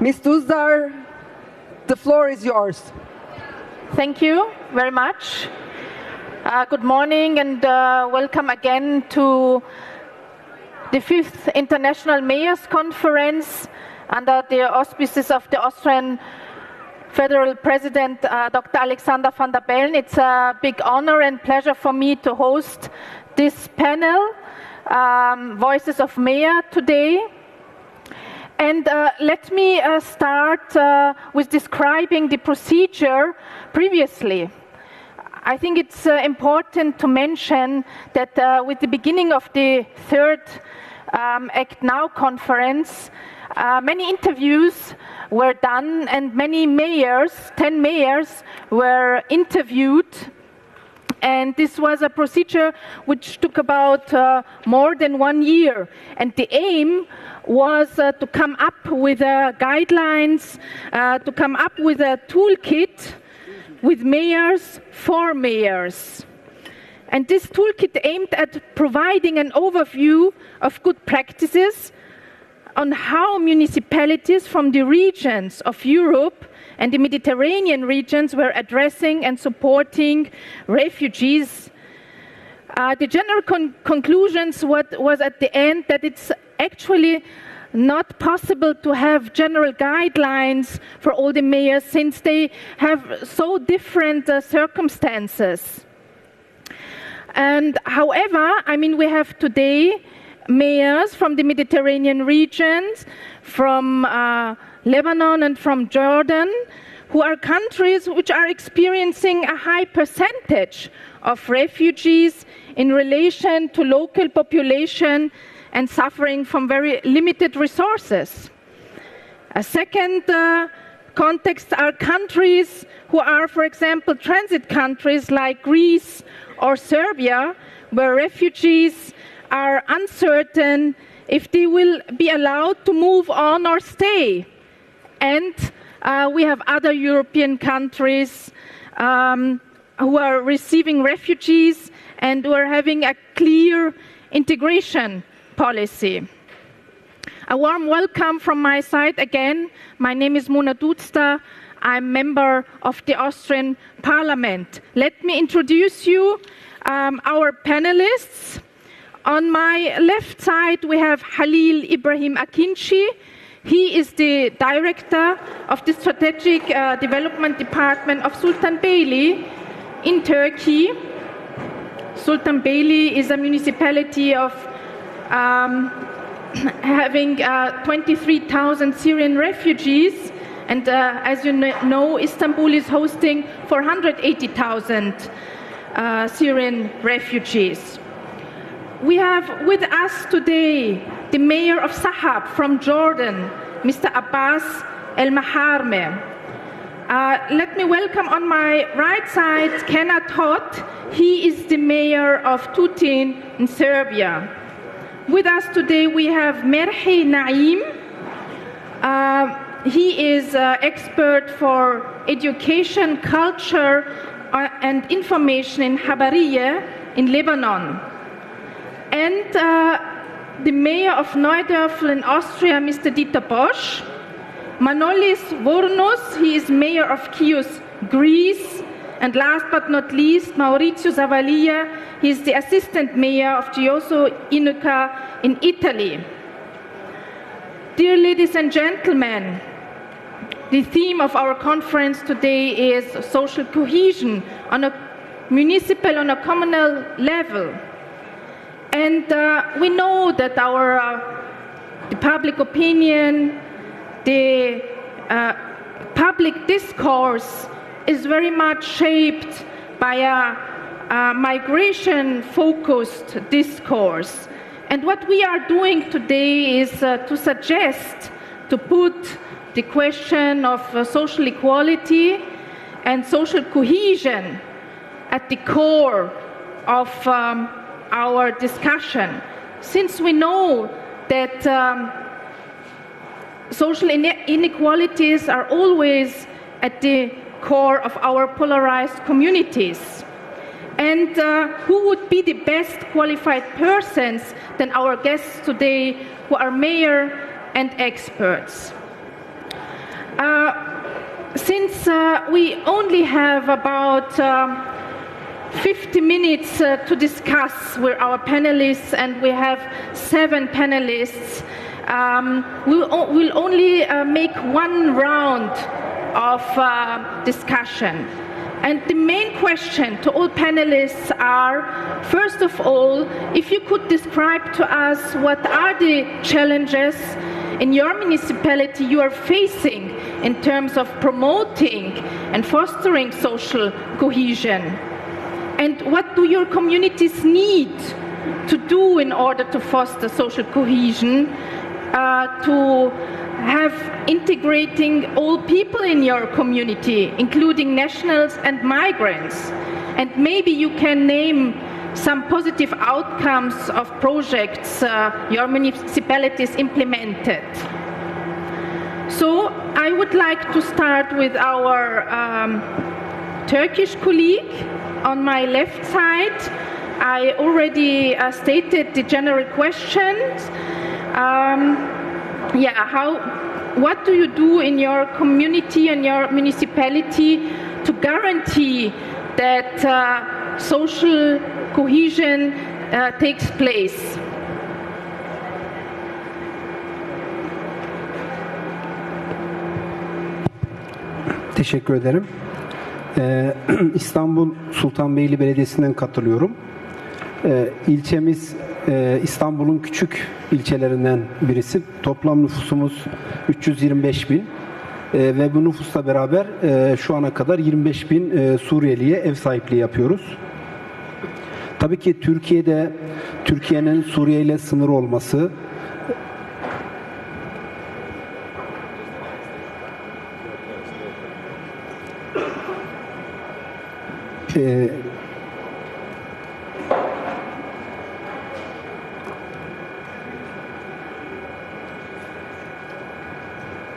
Ms. Duzdar, the floor is yours. Thank you very much. Good morning and welcome again to the 5th International Mayors Conference under the auspices of the Austrian Federal President, Dr. Alexander van der Bellen. It's a big honor and pleasure for me to host this panel, Voices of Mayor, today. And let me start with describing the procedure previously. I think it's important to mention that with the beginning of the 3rd Act.Now conference, many interviews were done and many mayors, 10 mayors, were interviewed. And this was a procedure which took about more than 1 year. And the aim was to come up with guidelines, to come up with a toolkit with mayors for mayors. And this toolkit aimed at providing an overview of good practices on how municipalities from the regions of Europe and the Mediterranean regions were addressing and supporting refugees. The general conclusions was at the end that it's actually not possible to have general guidelines for all the mayors since they have so different circumstances. And however, I mean, we have today mayors from the Mediterranean regions, from Lebanon and from Jordan, who are countries which are experiencing a high percentage of refugees in relation to local population and suffering from very limited resources. A second context are countries who are, for example, transit countries like Greece or Serbia, where refugees are uncertain if they will be allowed to move on or stay. And we have other European countries who are receiving refugees and who are having a clear integration policy. A warm welcome from my side again. My name is Duzdar. I'm member of the Austrian Parliament. Let me introduce you our panelists. On my left side, we have Halil Ibrahim Akinci. He is the director of the Strategic Development Department of Sultanbeyli in Turkey. Sultanbeyli is a municipality of having 23,000 Syrian refugees. And as you know, Istanbul is hosting 480,000 Syrian refugees. We have with us today the mayor of Sahab from Jordan, Mr. Abbas Al-Maharmeh. Let me welcome on my right side Kenat. He is the mayor of Tutin in Serbia. With us today we have Merhej Najem. He is expert for education, culture, and information in Habbariyeh in Lebanon. And the mayor of Neudörfl in Austria, Mr. Posch. Manolis, Vournous, he is mayor of Chios, Greece. And last but not least, Maurizio Zavaglia, he is the assistant mayor of Gioiosa, Ionica in Italy. Dear ladies and gentlemen, the theme of our conference today is social cohesion on a municipal, on a communal level. And we know that the public opinion, the public discourse is very much shaped by a migration-focused discourse. And what we are doing today is to suggest, to put the question of social equality and social cohesion at the core of our discussion, since we know that social inequalities are always at the core of our polarized communities. And who would be the best qualified persons than our guests today, who are mayor and experts? Since we only have about 50 minutes to discuss with our panelists, and we have 7 panelists, we'll only make one round of discussion. And the main question to all panelists are, first of all, if you could describe to us what are the challenges in your municipality you are facing in terms of promoting and fostering social cohesion. And what do your communities need to do in order to foster social cohesion, to have integrating all people in your community, including nationals and migrants? And maybe you can name some positive outcomes of projects your municipalities implemented. So I would like to start with our Turkish colleague on my left side. I already stated the general questions. What do you do in your community and your municipality to guarantee that social cohesion takes place? Teşekkür ederim. İstanbul Sultanbeyli Belediyesi'nden katılıyorum. İlçemiz İstanbul'un küçük ilçelerinden birisi. Toplam nüfusumuz 325 bin ve bu nüfusla beraber şu ana kadar 25 bin Suriyeli'ye ev sahipliği yapıyoruz. Tabii ki Türkiye'nin Suriye ile sınır olması,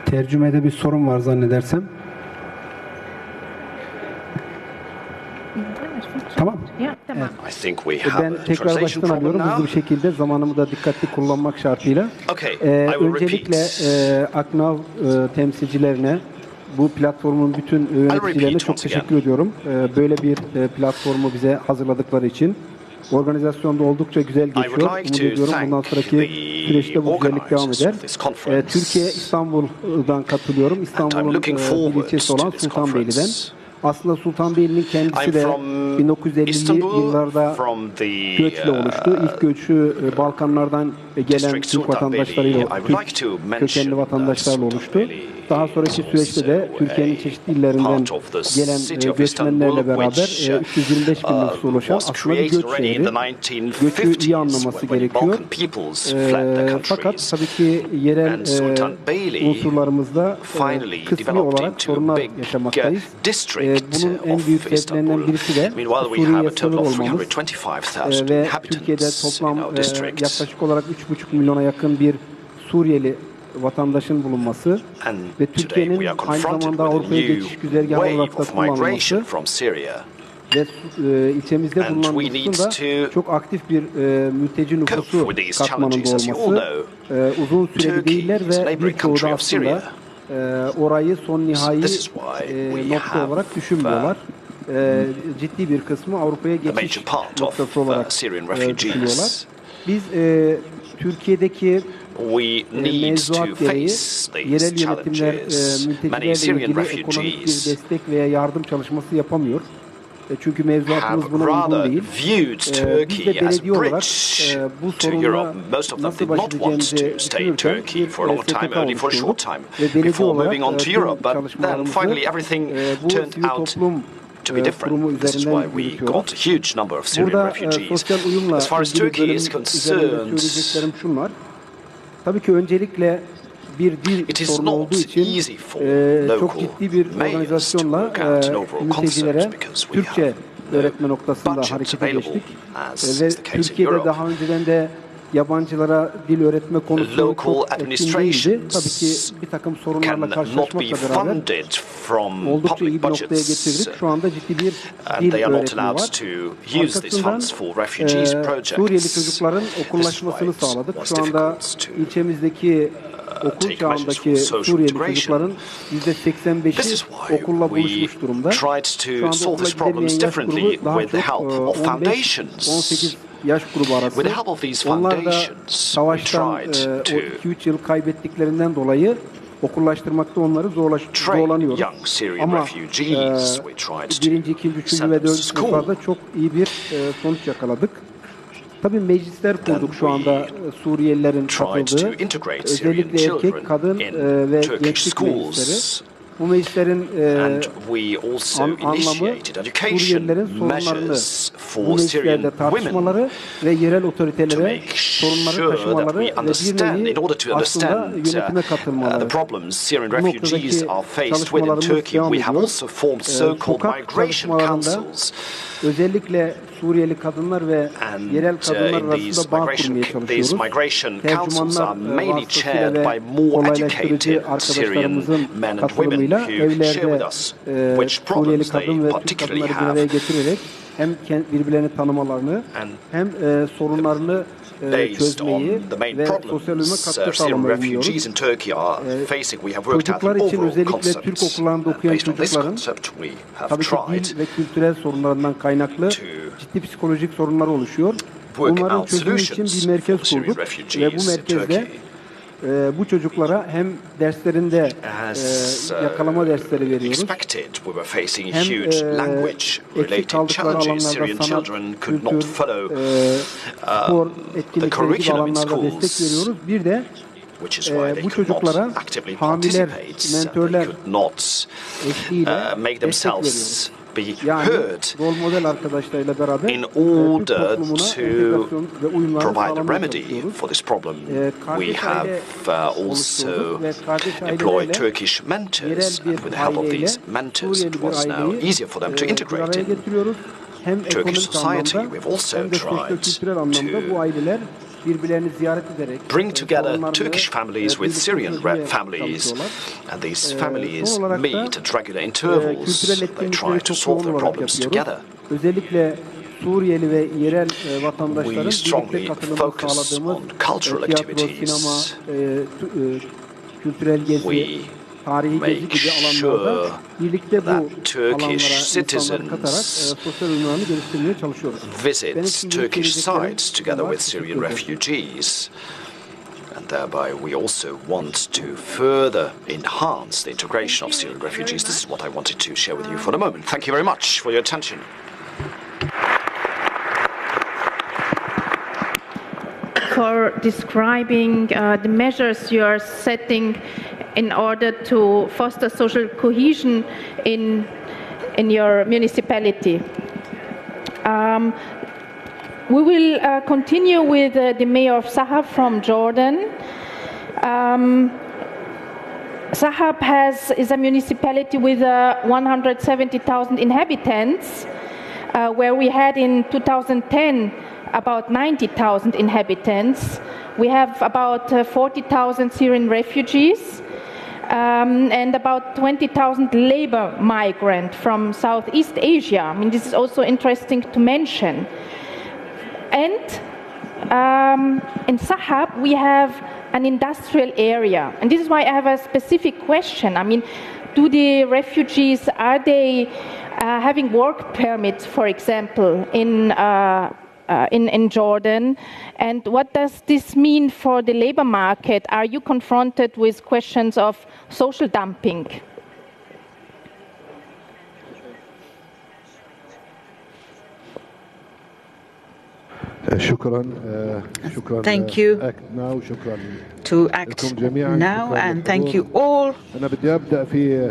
tercümede bir sorun var zannedersem. Tamam. Tamam. Ben tekrar baştan alıyorum hızlı bir şekilde, zamanımı da dikkatli kullanmak şartıyla. Öncelikle Act.Now temsilcilerine, bu platformun bütün yöneticilerine çok teşekkür ediyorum. Böyle bir platformu bize hazırladıkları için. Organizasyonda oldukça güzel geçiyor. Umut ediyorum bundan sonraki süreçte bu güzellik devam eder. Türkiye, İstanbul'dan katılıyorum. İstanbul'un bir ilçesi olan Sultanbeyli'den. Aslında Sultanbeyli'nin kendisi de 1950'li yıllarda göçle oluştu. İlk göçü Balkanlardan gelen Türk vatandaşlarıyla, Türk kökenli vatandaşlarla oluştu. Daha sonraki süreçte de Türkiye'nin çeşitli illerinden gelen göçmenlerle beraber 325 bin nüfusu ulaşan aslında bir göç şehri. Göçü iyi anlaması gerekiyor. Fakat tabii ki yerel unsurlarımızda kısmi olarak sorunlar yaşamaktayız. Bunun en büyük sebeplerinden birisi de Suriye'ye sınır olmamız ve Türkiye'de toplam yaklaşık olarak 3,5 milyona yakın bir Suriyeli vatandaşın bulunması ve Türkiye'nin aynı zamanda Avrupa'ya geçiş güzergahı olarak da kullanılması ve ilçemizde bulunan nüfusun da çok aktif bir mülteci nüfusu katmanında olması, uzun süreli değiller ve birçoğu da aslında orayı son nihai nokta olarak düşünmüyorlar. Ciddi bir kısmı Avrupa'ya geçiş noktası olarak düşünüyorlar. Biz Türkiye'deki mevzuat gereği yerel yönetimler mültecilerle ilgili ekonomik bir destek veya yardım çalışması yapamıyor. Çünkü mevzuatımız buna uygun değil. Biz de belediye olarak bu sorunla nasıl baş edeceğimizi düşünürken bir STK oluşturduk ve belediye olarak çalışmalarımızı bu sivil toplum kurumu üzerinden yürütüyoruz. Burada sosyal uyumla ilgili bölüm üzerinde söyleyeceklerim şunlar. Tabii ki öncelikle bir dil sorunu olduğu için çok ciddi bir organizasyonla mültecilere Türkçe öğretme noktasında harekete geçtik. Ve Türkiye'de daha önceden de yabancılara dil öğretme konusu çok etkin değildi. Tabii ki bir takım sorunlarla karşılaşmakla beraber oldukça iyi bir noktaya getirdik. Şu anda ciddi bir dil öğretimi var. Arkasından Suriyeli çocukların okullaşmasını sağladık. Şu anda ilçemizdeki okul çağındaki Suriyeli çocukların %85'i okulla buluşmuş durumda. Şu anda okula gidemeyen yaş grubu daha çok 15-18 yaş grubu arası. Onlar da savaştan 2-3 yıl kaybettiklerinden dolayı okullaştırmakta onları zorlanıyoruz. Ama birinci, ikinci, üçüncü ve dördüncü sınıflarda çok iyi bir sonuç yakaladık. Tabii meclisler kurduk şu anda Suriyelilerin katıldığı. Özellikle erkek, kadın ve gençlik meclisleri. Bu meclislerin anlamı Suriyelilerin sorunlarını bu meclislerde tartışmaları ve yerel otoritelere sorunları taşımaları ve bir nevi aslında yönetime katılmaları. Bu noktadaki çalışmalarımız devam ediyor. Sokak çalışmalarında özellikle Suriyeli kadınlar ve yerel kadınlar arasında bağ kurmaya çalışıyoruz. Tercümanlar vasıtasıyla ve kolaylaştırıcı arkadaşlarımızın katılımıyla evlerde Suriyeli kadın ve Türk kadınları bir araya getirerek hem birbirlerini tanımalarını hem sorunlarını çözmeyi ve sosyal uyuma katkı sağlamayı umuyoruz. Çocuklar için özellikle Türk okullarında okuyan çocukların tabii ki dil ve kültürel sorunlarından kaynaklı ciddi psikolojik sorunlar oluşuyor. Bunların çözümü için bir merkez kurduk ve bu merkezde bu çocuklara hem derslerinde yakalama dersleri veriyoruz, hem eksik kaldıkları alanlarda sanat, kültür, spor etkinlikleri gibi alanlarda destek veriyoruz. Bir de bu çocuklara hamiler, mentörler eşliğiyle destek veriyoruz. Yani rol model arkadaşlarıyla beraber in order to provide a remedy for this problem, we have also employed Turkish mentors, and with the help of these mentors, it was now easier for them to integrate in Turkish society. We've also tried to bring together Turkish families with Syrian families, and these families meet at regular intervals. They try to solve their problems together. We strongly focus on cultural activities. We make sure that Turkish citizens visit Turkish sites together with Syrian refugees. And thereby we also want to further enhance the integration of Syrian refugees. This is what I wanted to share with you for a moment. Thank you very much for your attention. For describing the measures you are setting in order to foster social cohesion in your municipality. We will continue with the mayor of Sahab from Jordan. Sahab is a municipality with 170,000 inhabitants, where we had in 2010 about 90,000 inhabitants. We have about 40,000 Syrian refugees and about 20,000 labor migrants from Southeast Asia. I mean, this is also interesting to mention. And in Sahab, we have an industrial area. And this is why I have a specific question. I mean, do the refugees, are they having work permits, for example, in Jordan? And what does this mean for the labor market? Are you confronted with questions of social dumping? Thank you to Act.Now, and thank you all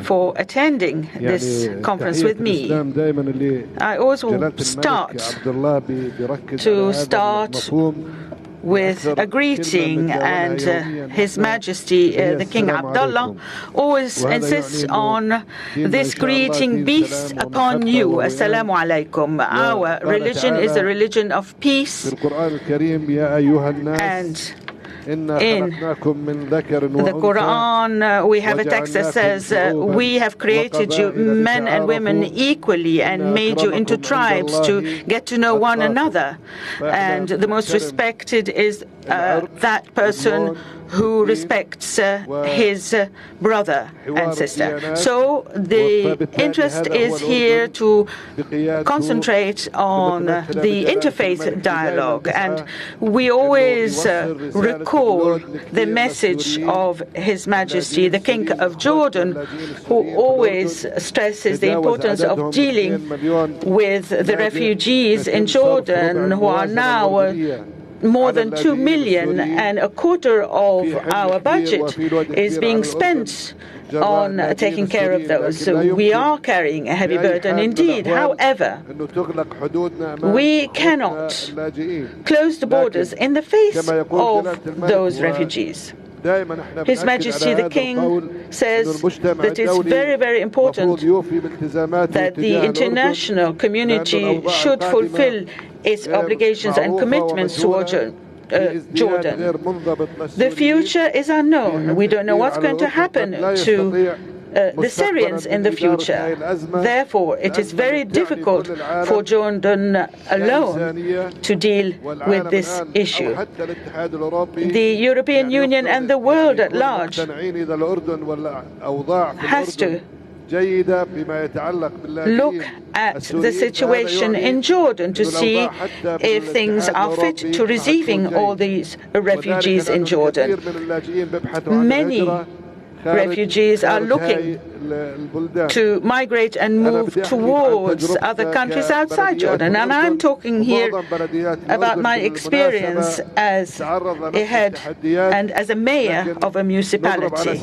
for attending this conference with me. I always will start with a greeting, and His Majesty the King Abdullah always insists on this greeting: peace upon you, Assalamu alaikum. Our religion is a religion of peace, and in the Quran we have a text that says we have created you men and women equally and made you into tribes to get to know one another, and the most respected is that person who respects his brother and sister. So the interest is here to concentrate on the interfaith dialogue, and we always recall the message of His Majesty the King of Jordan, who always stresses the importance of dealing with the refugees in Jordan, who are now more than 2 million, and a quarter of our budget is being spent on taking care of those. So we are carrying a heavy burden indeed. However, we cannot close the borders in the face of those refugees. His Majesty the King says that it's very, very important that the international community should fulfill its obligations and commitments towards Jordan. The future is unknown. We don't know what's going to happen to the Syrians in the future. Therefore, it is very difficult for Jordan alone to deal with this issue. The European Union and the world at large has to look at the situation in Jordan to see if things are fit to receiving all these refugees in Jordan. Many refugees are looking to migrate and move towards other countries outside Jordan. And I'm talking here about my experience as a head and as a mayor of a municipality.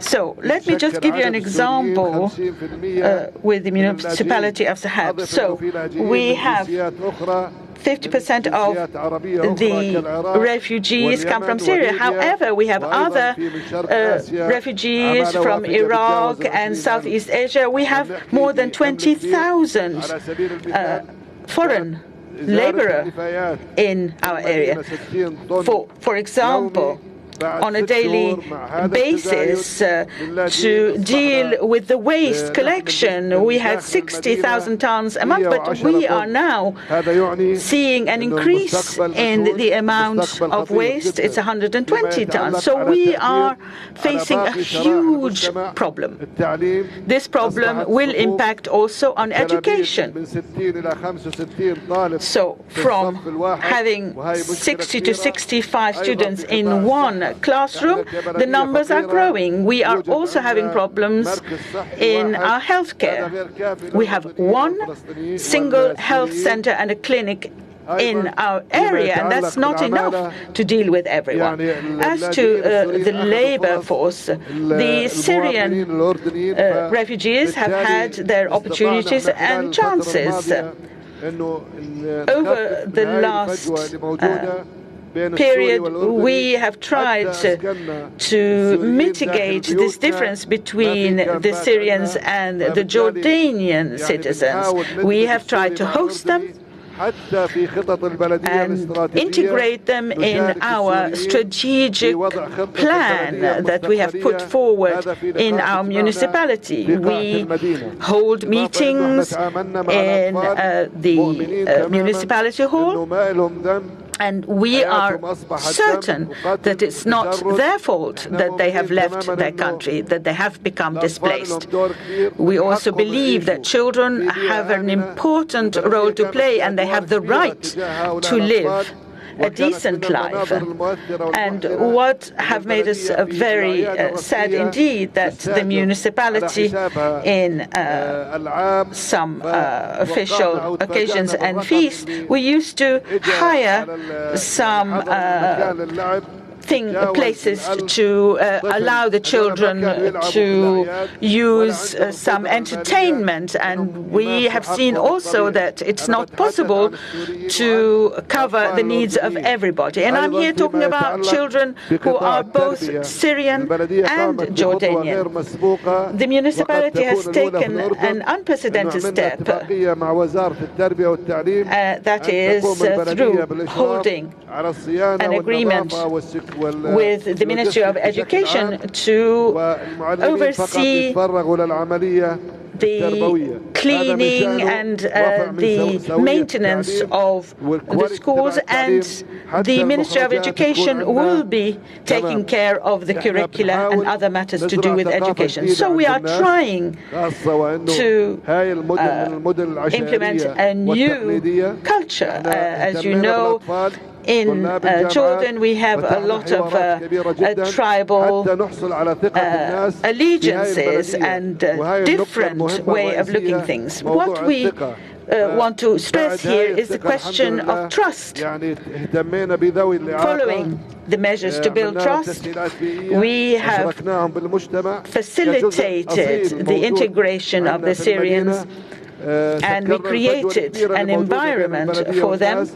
So let me just give you an example with the municipality of Sahab. So we have 50% of the refugees come from Syria. However, we have other refugees from Iraq and Southeast Asia. We have more than 20,000 foreign laborers in our area. For example, on a daily basis to deal with the waste collection. We had 60,000 tons a month, but we are now seeing an increase in the amount of waste. It's 120 tons. So we are facing a huge problem. This problem will impact also on education. So from having 60 to 65 students in one classroom, the numbers are growing. We are also having problems in our healthcare. We have one single health center and a clinic in our area, and that's not enough to deal with everyone. As to the labor force, the Syrian refugees have had their opportunities and chances. Over the last period, we have tried to mitigate this difference between the Syrians and the Jordanian citizens. We have tried to host them and integrate them in our strategic plan that we have put forward in our municipality. We hold meetings in the municipality hall, and we are certain that it's not their fault that they have left their country, that they have become displaced. We also believe that children have an important role to play, and they have the right to live a decent life. And what have made us very sad indeed that the municipality in some official occasions and feasts, we used to hire some places to allow the children to use some entertainment, and we have seen also that it's not possible to cover the needs of everybody. And I'm here talking about children who are both Syrian and Jordanian. The municipality has taken an unprecedented step, that is through holding an agreement with the Ministry of Education to oversee the cleaning and the maintenance of the schools, and the Ministry of Education will be taking care of the curricula and other matters to do with education. So we are trying to implement a new culture. As you know, in Jordan, we have a lot of tribal allegiances and different way of looking things. What we want to stress here is the question of trust. Following the measures to build trust, we have facilitated the integration of the Syrians, and we created an environment for them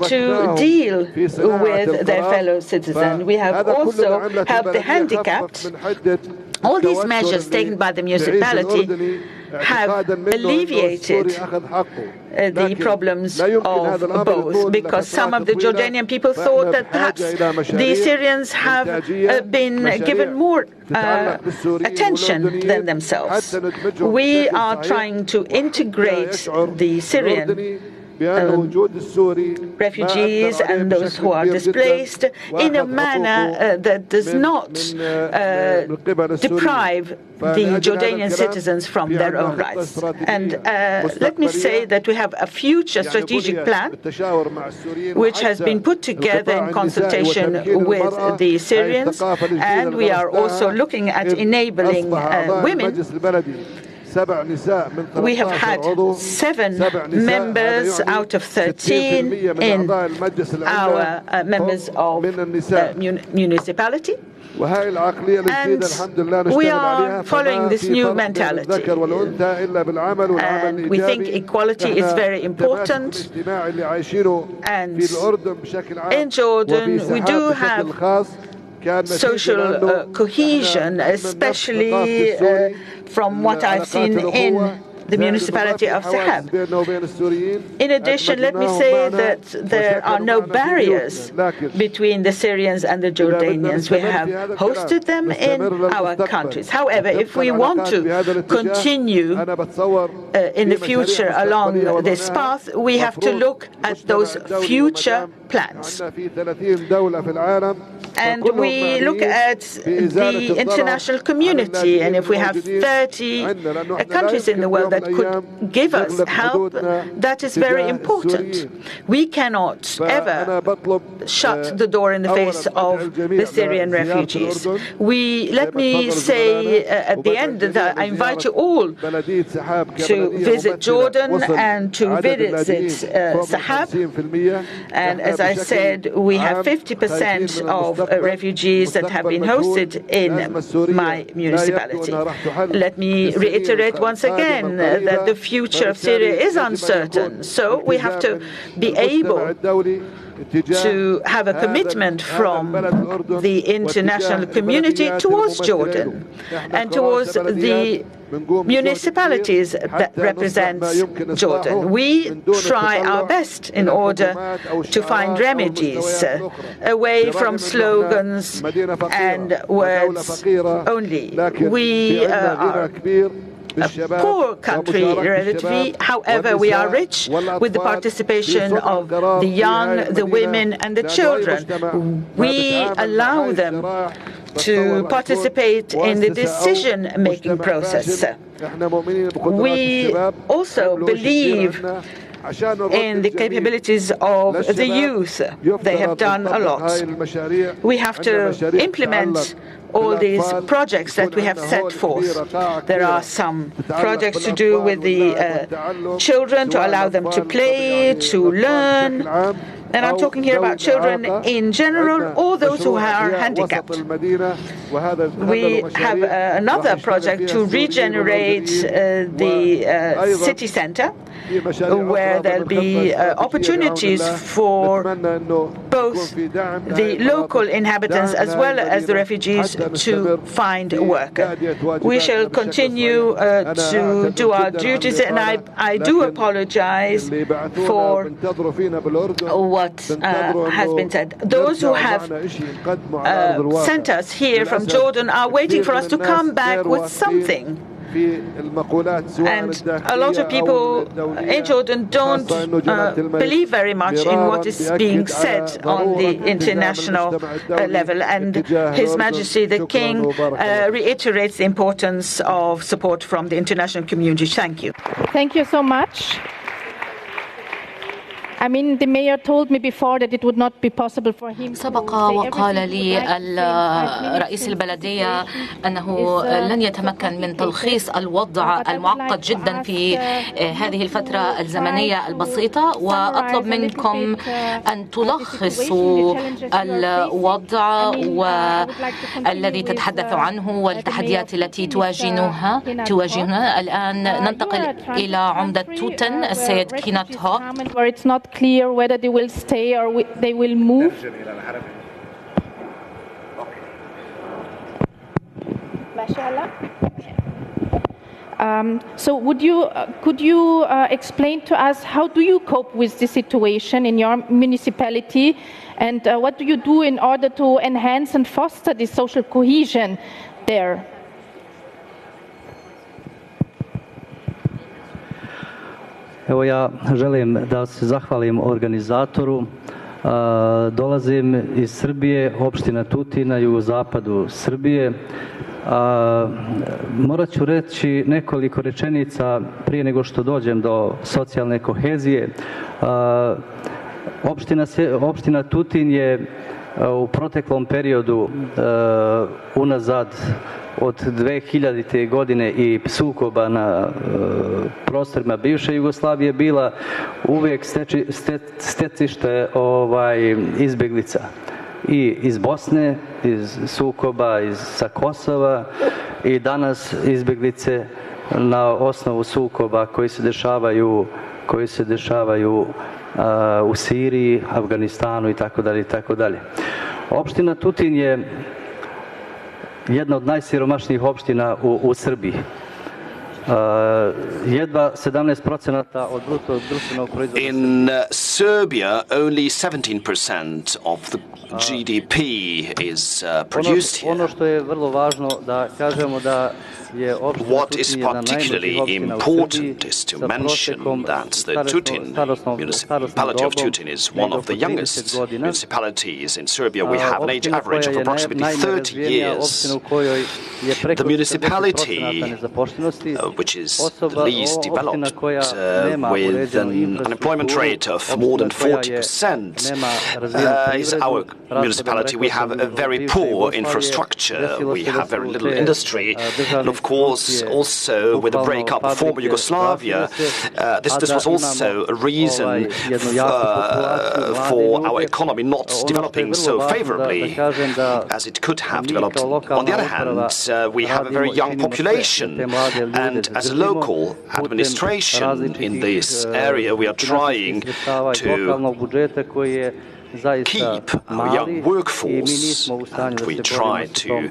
to deal with their fellow citizens. We have also helped the handicapped. All these measures taken by the municipality have alleviated the problems of both, because some of the Jordanian people thought that perhaps the Syrians have been given more attention than themselves. We are trying to integrate the Syrian refugees and those who are displaced in a manner that does not deprive the Jordanian citizens from their own rights. And let me say that we have a future strategic plan which has been put together in consultation with the Syrians, and we are also looking at enabling women. We have had 7 members out of 13 in our members of the municipality. And we are following this new mentality. And we think equality is very important. And in Jordan, we do have social cohesion, especially from what I've seen in the municipality of Sahab. In addition, let me say that there are no barriers between the Syrians and the Jordanians. We have hosted them in our countries. However, if we want to continue in the future along this path, we have to look at those future plans. And we look at the international community, and if we have 30 countries in the world that could give us help, that is very important. We cannot ever shut the door in the face of the Syrian refugees. Let me say at the end that I invite you all to visit Jordan and to visit Sahab. And as I said, we have 50% of refugees that have been hosted in my municipality. Let me reiterate once again that the future of Syria is uncertain, so we have to be able to have a commitment from the international community towards Jordan and towards the municipalities that represent Jordan. We try our best in order to find remedies away from slogans and words only. We are a poor country relatively. However, we are rich with the participation of the young, the women and the children. We allow them to participate in the decision-making process. We also believe in the capabilities of the youth. They have done a lot. We have to implement all these projects that we have set forth. There are some projects to do with the children, to allow them to play, to learn. And I'm talking here about children in general, or those who are handicapped. We have another project to regenerate the city center, where there'll be opportunities for both the local inhabitants as well as the refugees to find work. We shall continue to do our duties, and I do apologize for what has been said. Those who have sent us here from Jordan are waiting for us to come back with something. And a lot of people in Jordan don't believe very much in what is being said on the international level. And His Majesty the King reiterates the importance of support from the international community. Thank you. Thank you so much. I mean, the mayor told me before that it would not be possible for him. سبق وقال لي رئيس البلدية أنه لن يتمكن من تلخيص الوضع المعقد جدا في هذه الفترة الزمنية البسيطة، وأطلب منكم أن تلخصوا الوضع والذي تتحدث عنه والتحديات التي تواجهها. الآن ننتقل إلى عمدة توتن السيد كينات هوك. Clear whether they will stay or they will move. So could you explain to us how do you cope with the situation in your municipality, and what do you do in order to enhance and foster the social cohesion there? Evo ja želim da se zahvalim organizatoru. Dolazim iz Srbije, opština Tutin na jugozapadu Srbije. Morat ću reći nekoliko rečenica prije nego što dođem do socijalne kohezije. Opština Tutin je u proteklom periodu unazad od 2000. godine i sukoba na prostorima bivše Jugoslavije bila uvijek stecište izbjeglica. I iz Bosne, iz sukoba, sa Kosova, i danas izbjeglice na osnovu sukoba koji se dešavaju u Siriji, Afganistanu itd. Opština Tutin je jedna od najsiromašnijih opština u Srbiji. Jedva 17% od bruto društvenog proizvoda. In Serbia, only 17% of the GDP is produced here. Ono što je vrlo važno da kažemo da What is particularly important is to mention that the Tutin municipality of Tutin is one of the youngest municipalities in Serbia. We have an age average of approximately 30 years. The municipality, which is the least developed, with an unemployment rate of more than 40%, is our municipality. We have a very poor infrastructure. We have very little industry. And of course, also with the breakup of former Yugoslavia, this was also a reason for our economy not developing so favorably as it could have developed. On the other hand, we have a very young population, and as a local administration in this area, we are trying to keep our young workforce, and we try to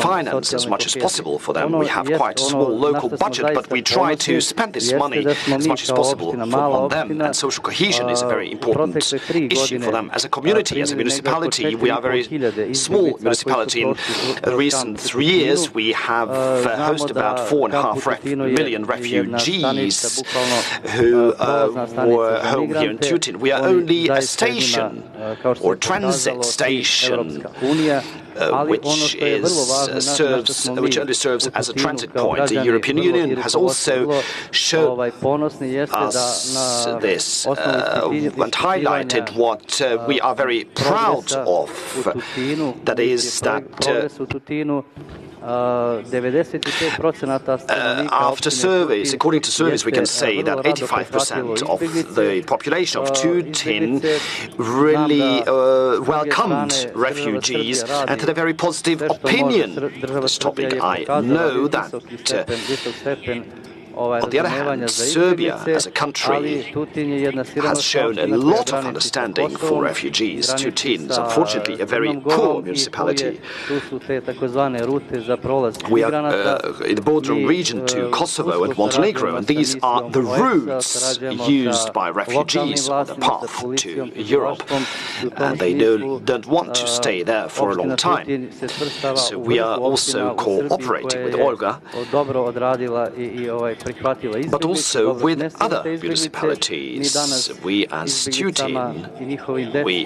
finance as much as possible for them. We have quite a small local budget, but we try to spend this money as much as possible on them, and social cohesion is a very important issue for them. As a community, as a municipality, we are a very small municipality. In recent 3 years, we have hosted about 4.5 million refugees who were home here in Tutin. We are only a station or transit station which only serves as a transit point. The European Union has also shown us this and highlighted what we are very proud of. That is that after surveys, according to surveys, we can say that 85% of the population of Tutin really welcomed refugees and had a very positive opinion on this topic. I know that On the other hand, Serbia as a country has shown a lot of understanding for refugees. Tutin is unfortunately a very poor municipality. We are in the bordering region to Kosovo and Montenegro, and these are the routes used by refugees on the path to Europe. And they don't want to stay there for a long time. So we are also cooperating with Olga, but also with other municipalities. We as Tutin, we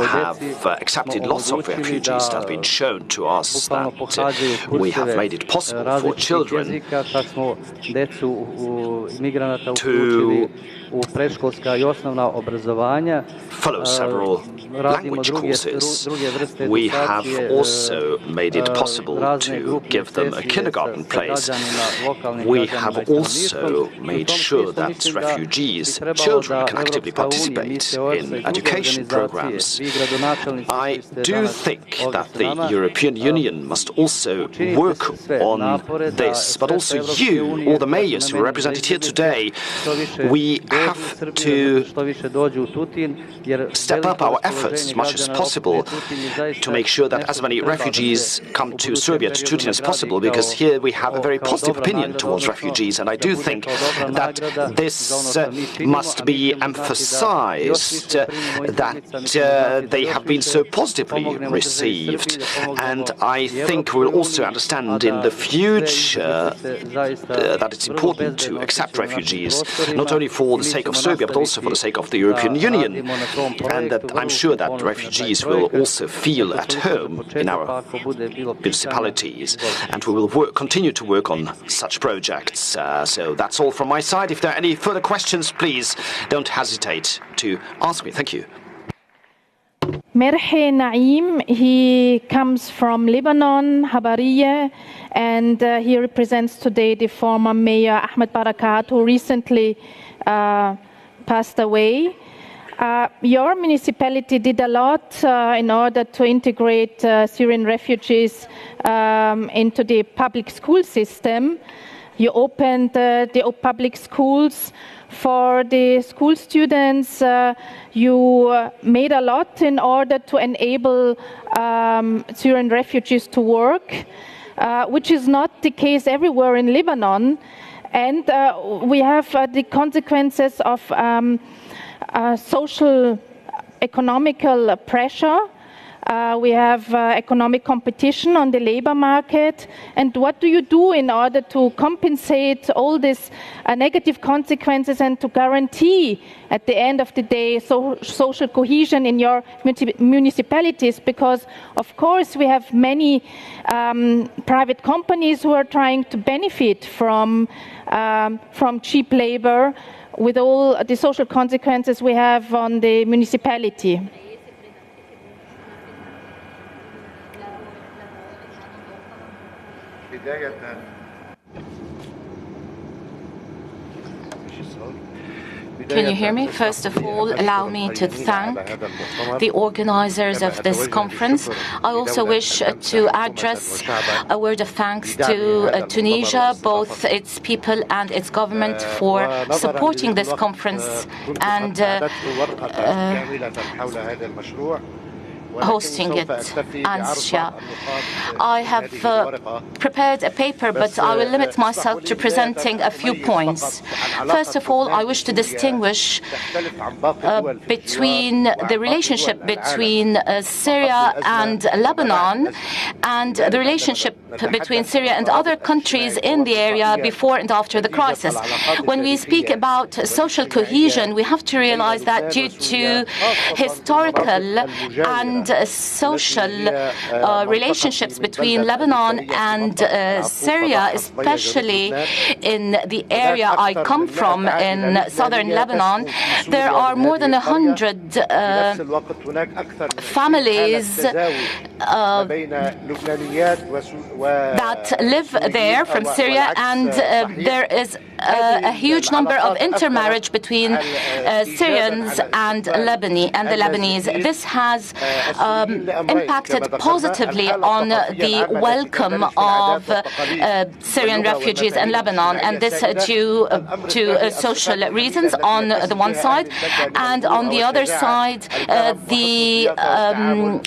have accepted lots of refugees. That have been shown to us that we have made it possible for children to follow several language courses. We have also made it possible to give them a kindergarten place. We have also made sure that refugees' children can actively participate in education programs. I do think that the European Union must also work on this, but also you, all the mayors who are represented here today, we have to step up our efforts as much as possible to make sure that as many refugees come to Serbia, to Tutin as possible, because here we have a very positive opinion towards refugees, and I do think that this must be emphasized, that they have been so positively received, and I think we'll also understand in the future that it's important to accept refugees, not only for the sake of Serbia, but also for the sake of the European Union, and that I'm sure that refugees will also feel at home in our municipalities, and we will continue to work on such projects. So that's all from my side. If there are any further questions, please don't hesitate to ask me. Thank you. Merhej Najem, he comes from Lebanon, Habbariyeh, and he represents today the former mayor Ahmed Barakat, who recently passed away. Your municipality did a lot in order to integrate Syrian refugees into the public school system. You opened the public schools for the school students. You made a lot in order to enable Syrian refugees to work, which is not the case everywhere in Lebanon. And we have the consequences of social economical pressure. We have economic competition on the labor market. And what do you do in order to compensate all these negative consequences and to guarantee at the end of the day social cohesion in your municipalities? Because of course we have many private companies who are trying to benefit from cheap labor, with all the social consequences we have on the municipality. Can you hear me? First of all, allow me to thank the organizers of this conference. I also wish to address a word of thanks to Tunisia, both its people and its government, for supporting this conference and hosting it, Austria. I have prepared a paper, but I will limit myself to presenting a few points. First of all, I wish to distinguish between the relationship between Syria and Lebanon and the relationship between Syria and other countries in the area before and after the crisis. When we speak about social cohesion, we have to realize that due to historical and social relationships between Lebanon and Syria, especially in the area I come from in southern Lebanon, there are more than 100 families that live there from Syria, and there is a huge number of intermarriage between Syrians and the Lebanese. This has impacted positively on the welcome of Syrian refugees in Lebanon, and this due to social reasons on the one side, and on the other side, the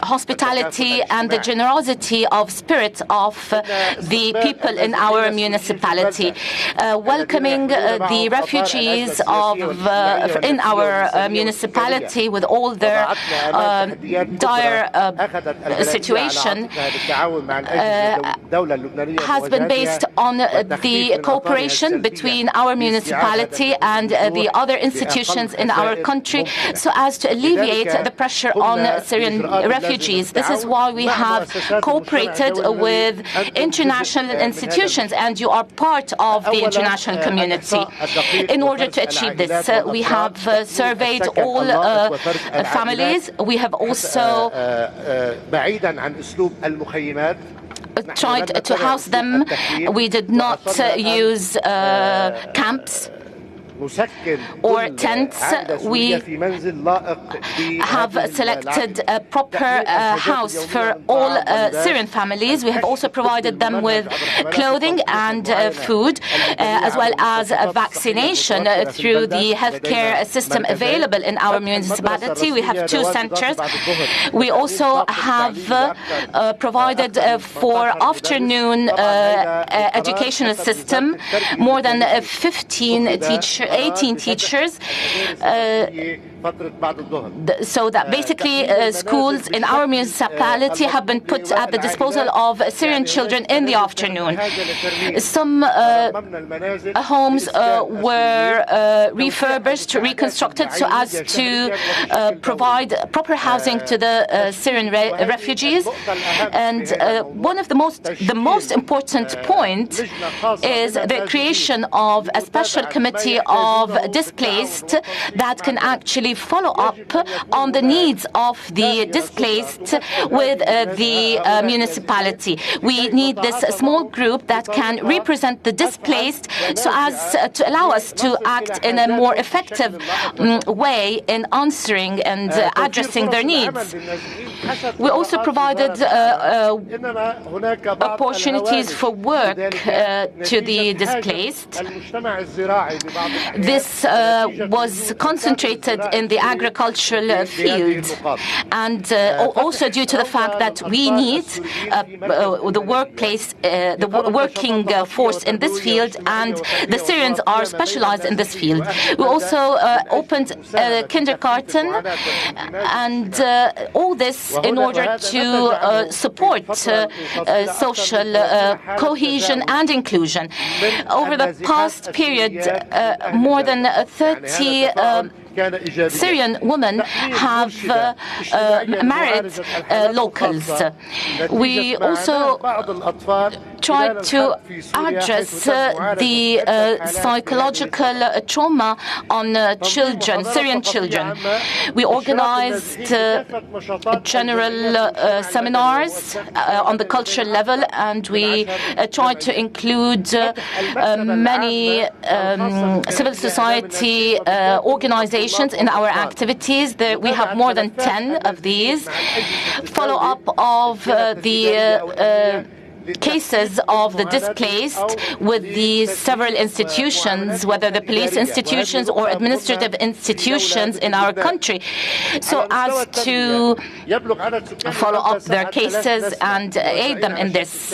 hospitality and the generosity of spirit of the people in our municipality, welcoming the refugees in our municipality with all their dire situation has been based on the cooperation between our municipality and the other institutions in our country, so as to alleviate the pressure on Syrian refugees. This is why we have cooperated with international institutions, and you are part of the international community. In order to achieve this, we have surveyed all families. We have also tried to house them. We did not use camps or tents. We have selected a proper house for all Syrian families. We have also provided them with clothing and food, as well as vaccination through the healthcare system available in our municipality. We have 2 centers. We also have provided for afternoon educational system, more than 18 teachers, so that basically schools in our municipality have been put at the disposal of Syrian children in the afternoon. Some homes were refurbished, reconstructed, so as to provide proper housing to the Syrian refugees. And one of the most important point is the creation of a special committee of displaced that can actually follow up on the needs of the displaced with the municipality. We need this small group that can represent the displaced, so as to allow us to act in a more effective way in answering and addressing their needs. We also provided opportunities for work to the displaced. This was concentrated in the agricultural field, and also due to the fact that we need the working force in this field, and the Syrians are specialized in this field. We also opened a kindergarten, and all this in order to support social cohesion and inclusion. Over the past period, more than 30 Syrian women have married locals. We also tried to address the psychological trauma on children, Syrian children. We organized general seminars on the cultural level, and we tried to include many civil society organizations in our activities. We have more than 10 of these. Follow-up of the cases of the displaced with the several institutions, whether the police institutions or administrative institutions in our country, so as to follow up their cases and aid them in this.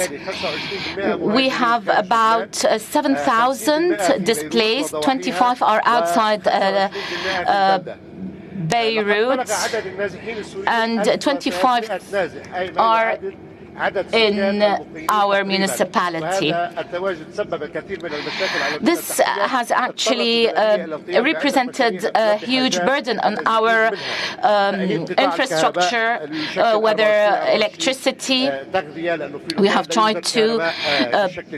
We have about 7,000 displaced, 25 are outside Beirut, and 25 are in our municipality. This has actually represented a huge burden on our infrastructure, whether electricity. We have tried to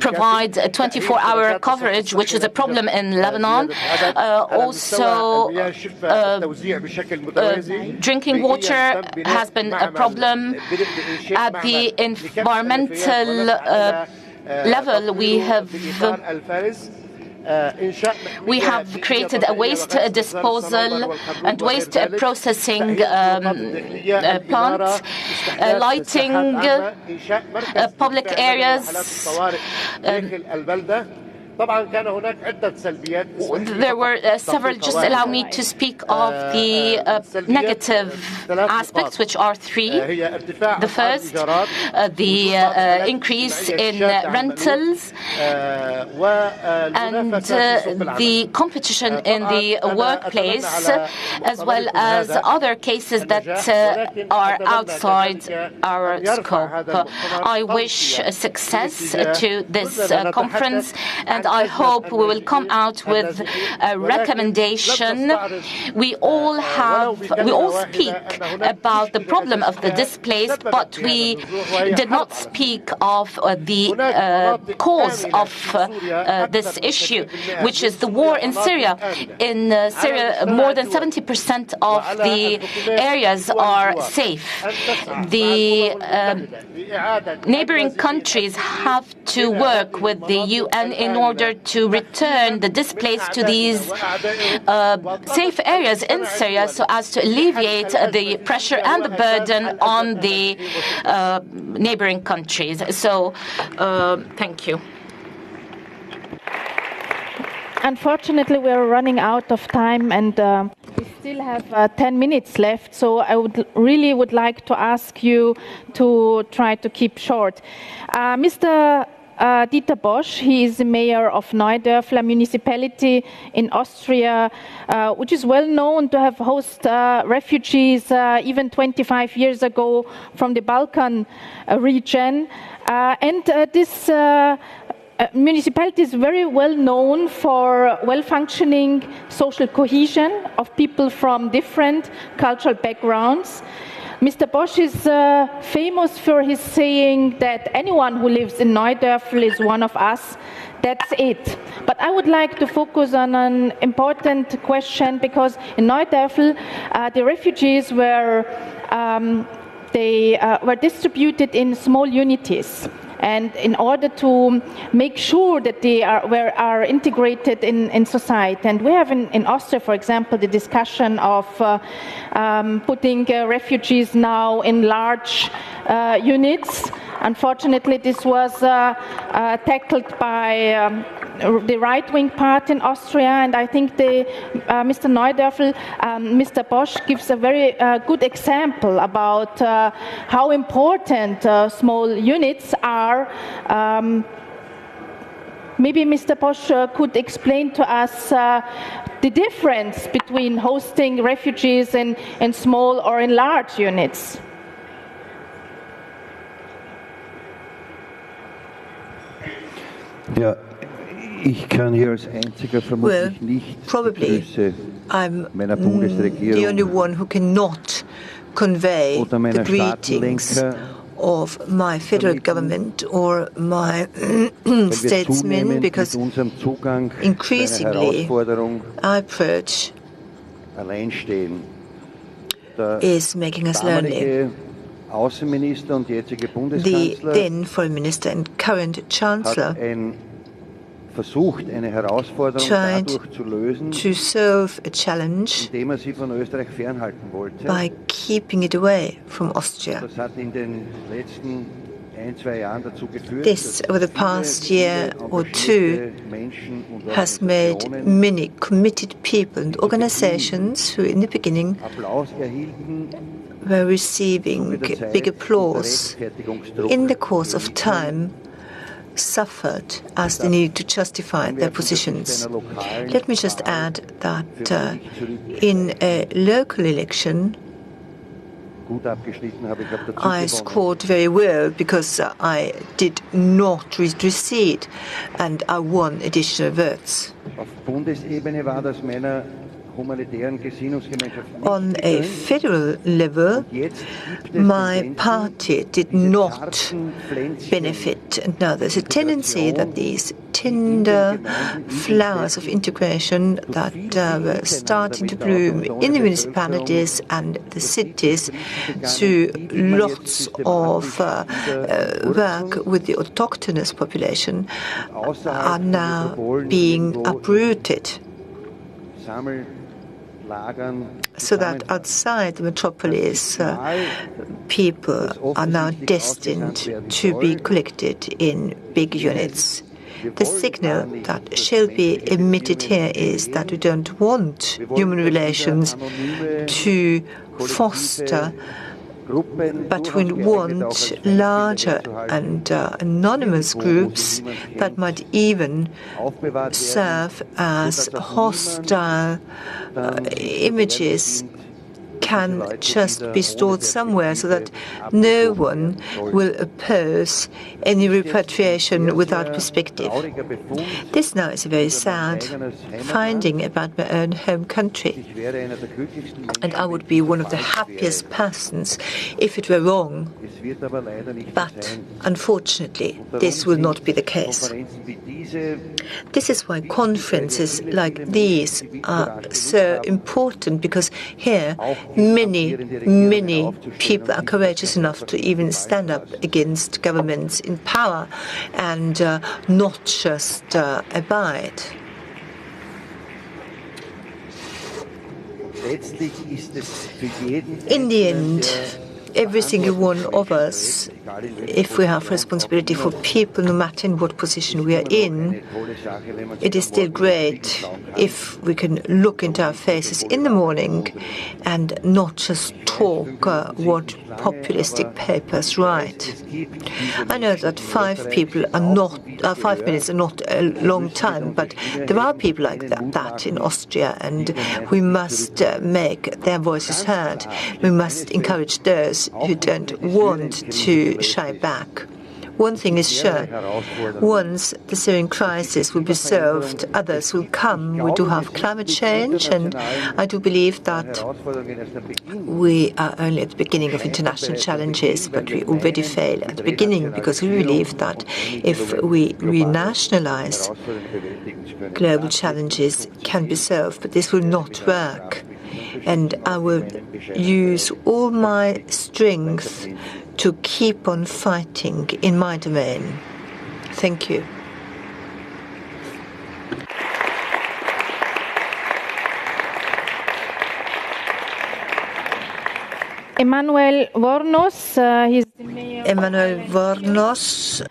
provide a 24-hour coverage, which is a problem in Lebanon. Also, drinking water has been a problem. At the environmental level, we have We have created a waste disposal and waste processing plant, lighting public areas. There were several, just allow me to speak of the negative aspects, which are three. The first, the increase in rentals and the competition in the workplace, as well as other cases that are outside our scope. I wish success to this conference, and I hope we will come out with a recommendation. We all speak about the problem of the displaced, but we did not speak of the cause of this issue, which is the war in Syria. In Syria, more than 70% of the areas are safe. The neighboring countries have to work with the UN in order to return the displaced to these safe areas in Syria, so as to alleviate the pressure and the burden on the neighboring countries. So, thank you. Unfortunately, we are running out of time, and we still have 10 minutes left. So I would like to ask you to try to keep short. Mr. Dieter Posch, he is the mayor of Neudörfl, a municipality in Austria, which is well known to have hosted refugees even 25 years ago from the Balkan region. This municipality is very well known for well-functioning social cohesion of people from different cultural backgrounds. Mr. Posch is famous for his saying that anyone who lives in Neudörfl is one of us. That's it. But I would like to focus on an important question, because in Neudörfl, the refugees were distributed in small unities. And in order to make sure that they are integrated in society. And we have in Austria, for example, the discussion of putting refugees now in large units. Unfortunately, this was tackled by the right-wing party in Austria, and I think Mr. Neudörfl, Mr. Posch gives a very good example about how important small units are. Maybe Mr. Posch could explain to us the difference between hosting refugees in small or in large units. Ja, ich kann hier als einziger vermutlich nicht die Größe meiner Bundesregierung the only one who cannot convey the greetings of my federal government or my statesmen, because increasingly our approach is making us lonely. The then Foreign Minister and current Chancellor tried to solve a challenge by keeping it away from Austria. This, over the past year or two, has made many committed people and organizations who in the beginning were receiving big applause, in the course of time suffered as they needed to justify their positions. Let me just add that in a local election, I scored very well because I did not recede and I won additional votes. On a federal level, my party did not benefit. And now there's a tendency that these tender flowers of integration that were starting to bloom in the municipalities and the cities through lots of work with the autochthonous population are now being uprooted. So that outside the metropolis, people are now destined to be collected in big units. The signal that shall be emitted here is that we don't want human relations to foster, but we want larger and anonymous groups that might even serve as hostile images can just be stored somewhere so that no one will oppose any repatriation without perspective. This now is a very sad finding about my own home country. And I would be one of the happiest persons if it were wrong. But unfortunately, this will not be the case. This is why conferences like these are so important, because here many people are courageous enough to even stand up against governments in power and not just abide. In the end, every single one of us, if we have responsibility for people, no matter in what position we are in, it is still great if we can look into our faces in the morning and not just talk what populistic papers write. I know that 5 minutes are not a long time, but there are people like that in Austria, and we must make their voices heard. We must encourage those who don't want to shy back. One thing is sure, once the Syrian crisis will be solved, others will come. We do have climate change, and I do believe that we are only at the beginning of international challenges, but we already fail at the beginning, because we believe that if we renationalize, global challenges can be solved, but this will not work. And I will use all my strength to keep on fighting in my domain. Thank you. Vournous, he's the mayor. Vournous.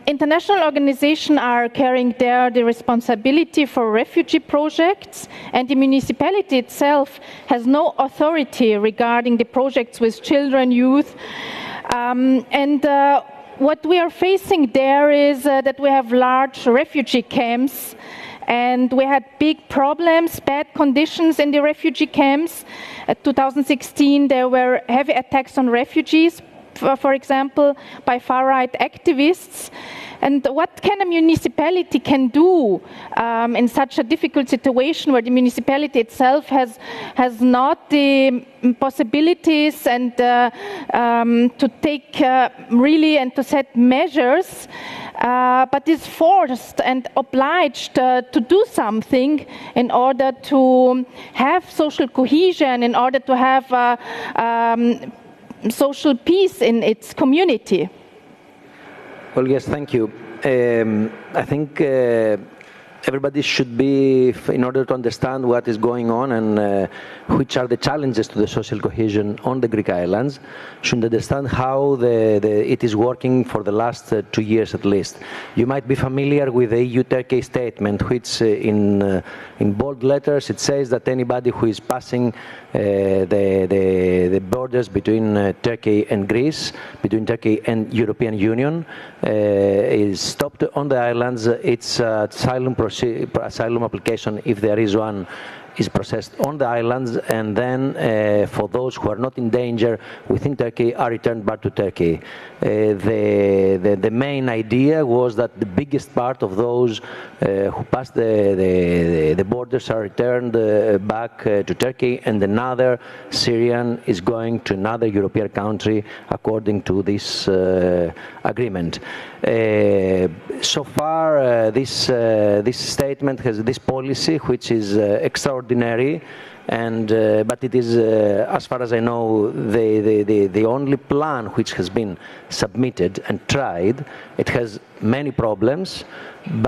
International organizations are carrying there the responsibility for refugee projects, and the municipality itself has no authority regarding the projects with children, youth, what we are facing there is that we have large refugee camps, and we had big problems, bad conditions in the refugee camps. In 2016, there were heavy attacks on refugees, for example, by far-right activists. And what can a municipality can do in such a difficult situation where the municipality itself has not the possibilities and to take really and to set measures, but is forced and obliged to do something in order to have social cohesion, in order to have social peace in its community? Well, yes, thank you. I think everybody should be, in order to understand what is going on and which are the challenges to the social cohesion on the Greek islands, should understand how it is working for the last 2 years at least. You might be familiar with the EU-Turkey statement, which in bold letters it says that anybody who is passing the borders between Turkey and Greece, between Turkey and European Union, is stopped on the islands. It's asylum application, if there is one, is processed on the islands, and then for those who are not in danger within Turkey are returned back to Turkey. The main idea was that the biggest part of those who pass the borders are returned back to Turkey, and another Syrian is going to another European country according to this agreement. So far, this statement has this policy, which is extraordinary, and but it is, as far as I know, the only plan which has been submitted and tried. It has many problems,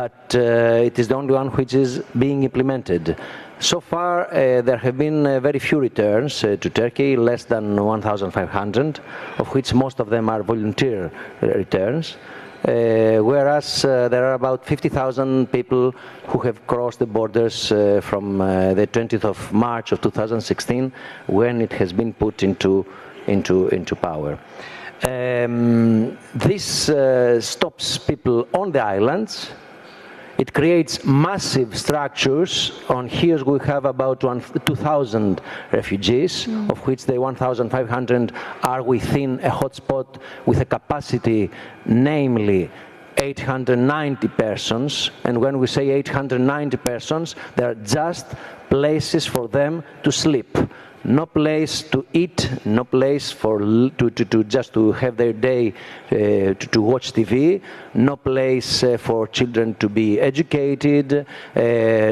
but it is the only one which is being implemented. So far, there have been very few returns to Turkey, less than 1,500, of which most of them are volunteer returns. Whereas there are about 50,000 people who have crossed the borders from the 20th of March of 2016, when it has been put into power. This stops people on the islands. It creates massive structures. On Chios we have about 2,000 refugees, of which the 1,500 are within a hotspot with a capacity, namely 890 persons. And when we say 890 persons, they are just places for them to sleep. No place to eat, no place for just to have their day to watch TV, no place for children to be educated,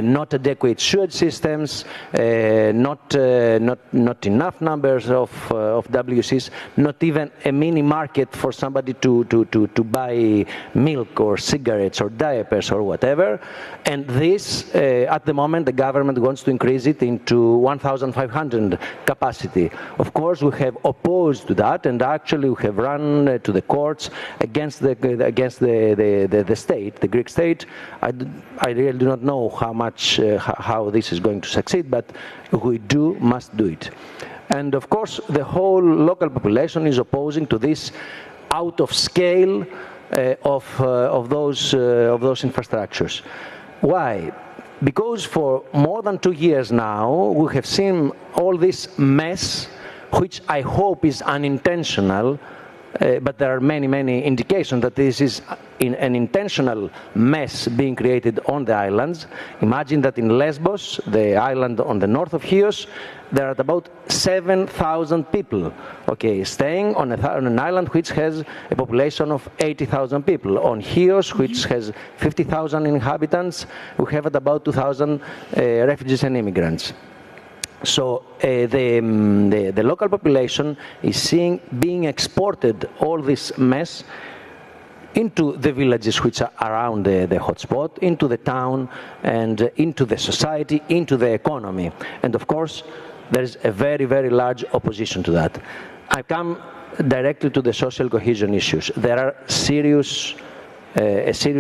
not adequate sewage systems, not enough numbers of WCs, not even a mini market for somebody to buy milk or cigarettes or diapers or whatever. And this, at the moment, the government wants to increase it into 1,500 capacity. Of course, we have opposed to that, and actually we have run to the courts against the state, the Greek state. I really do not know how this is going to succeed, but we must do it. And of course, the whole local population is opposing to this out of scale of those infrastructures. Why? Because for more than 2 years now, we have seen all this mess, which I hope is unintentional, but there are many indications that this is an intentional mess being created on the islands. Imagine that in Lesbos, the island on the north of Chios, there are about 7,000 people, staying on an island which has a population of 80,000 people. On Chios, which has 50,000 inhabitants, we have about 2,000 refugees and immigrants. So the local population is being exported all this mess into the villages which are around the hotspot, into the town, and into the society, into the economy. And of course, there is a very large opposition to that. I come directly to the social cohesion issues. There are a serious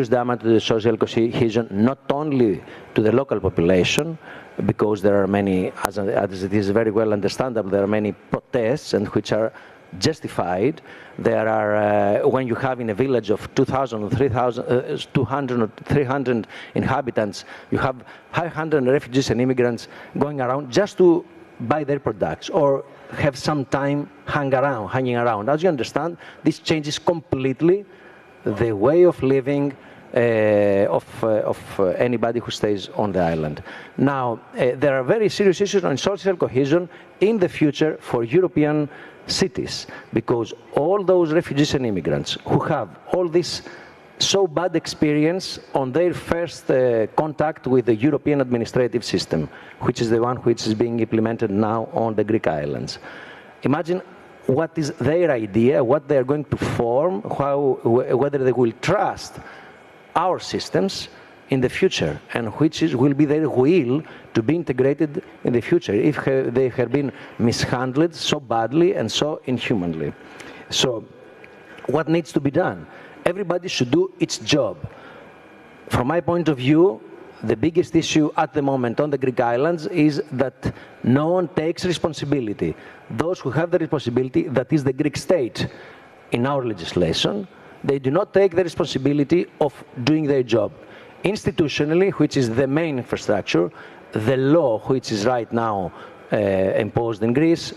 damage to the social cohesion, not only to the local population, because there are many, as it is very well understandable, there are many protests, and which are justified. There are, when you have in a village of 2,000 or 3,000, 200 or 300 inhabitants, you have 500 refugees and immigrants going around just to buy their products or have some time hanging around. As you understand, this changes completely the way of living of anybody who stays on the island. Now, there are very serious issues on social cohesion in the future for European cities, because all those refugees and immigrants who have all this so bad experience on their first contact with the European administrative system, which is the one which is being implemented now on the Greek islands. Imagine what is their idea, what they are going to form, whether they will trust our systems in the future, and will be their will to be integrated in the future if they have been mishandled so badly and so inhumanly. So, what needs to be done? Everybody should do its job. From my point of view, the biggest issue at the moment on the Greek islands is that no one takes responsibility. Those who have the responsibility, that is the Greek state, in our legislation, they do not take the responsibility of doing their job. Institutionally, which is the main infrastructure, the law which is right now imposed in Greece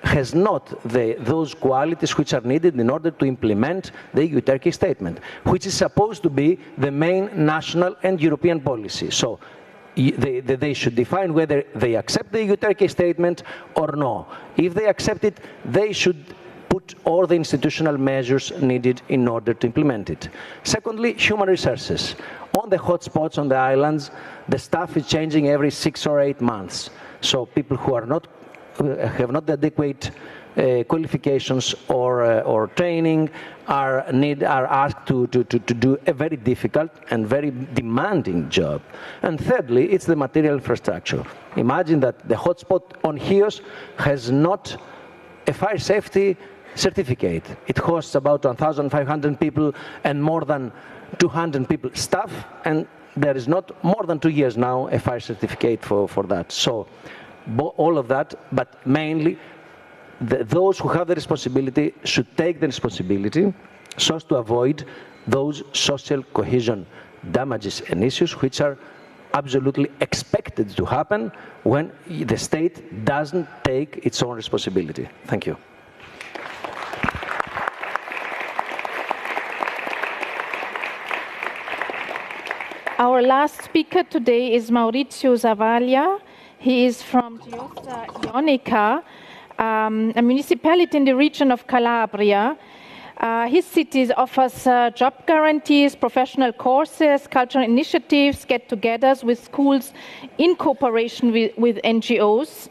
has not those qualities which are needed in order to implement the EU-Turkey statement, which is supposed to be the main national and European policy. So they should define whether they accept the EU-Turkey statement or no. If they accept it, they should put all the institutional measures needed in order to implement it. Secondly, human resources. On the hotspots on the islands, the staff is changing every 6 or 8 months. So people who are not have not adequate qualifications or training are asked to do a very difficult and very demanding job. And thirdly, it's the material infrastructure. Imagine that the hotspot on Chios has not a fire safety certificate. It hosts about 1,500 people and more than 200 people staff, and there is not more than 2 years now a fire certificate for that. So all of that, but mainly those who have the responsibility should take the responsibility so as to avoid those social cohesion damages and issues which are absolutely expected to happen when the state doesn't take its own responsibility. Thank you. Our last speaker today is Maurizio Zavaglia. He is from Gioiosa, Ionica, a municipality in the region of Calabria. His city offers job guarantees, professional courses, cultural initiatives, get-togethers with schools in cooperation with NGOs.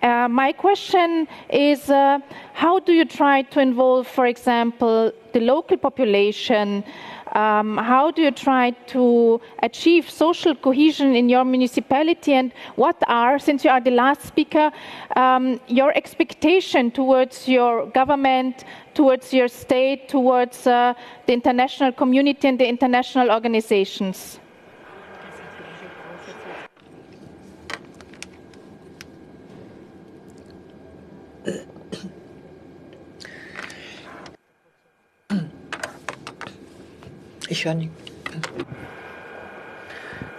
My question is, how do you try to involve, for example, the local population? How do you try to achieve social cohesion in your municipality, and what are, since you are the last speaker, your expectation towards your government, towards your state, towards the international community and the international organizations?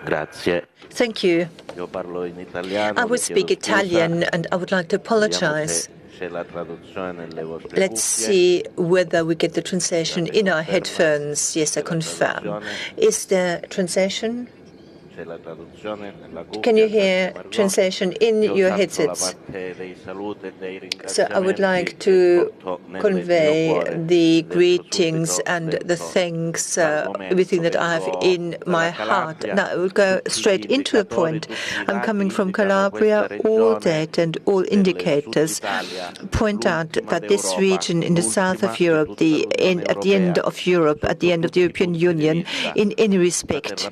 Grazie. Thank you. I will speak Italian and I would like to apologize. Let's see whether we get the translation in our headphones. Yes, I confirm. Is there translation? Can you hear translation in your headsets? So I would like to convey the greetings and the thanks, everything that I have in my heart. Now I will go straight into the point. I'm coming from Calabria. All data and all indicators point out that this region in the south of Europe, at the end of Europe, at the end of the European Union, in any respect,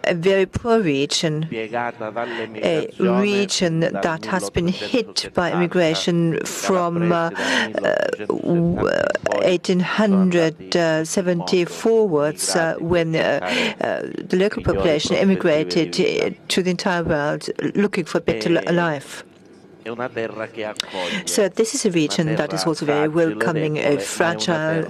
a very poor region, a region that has been hit by immigration from 1870 forwards, when the local population emigrated to the entire world looking for a better life. So this is a region that is also very welcoming, a fragile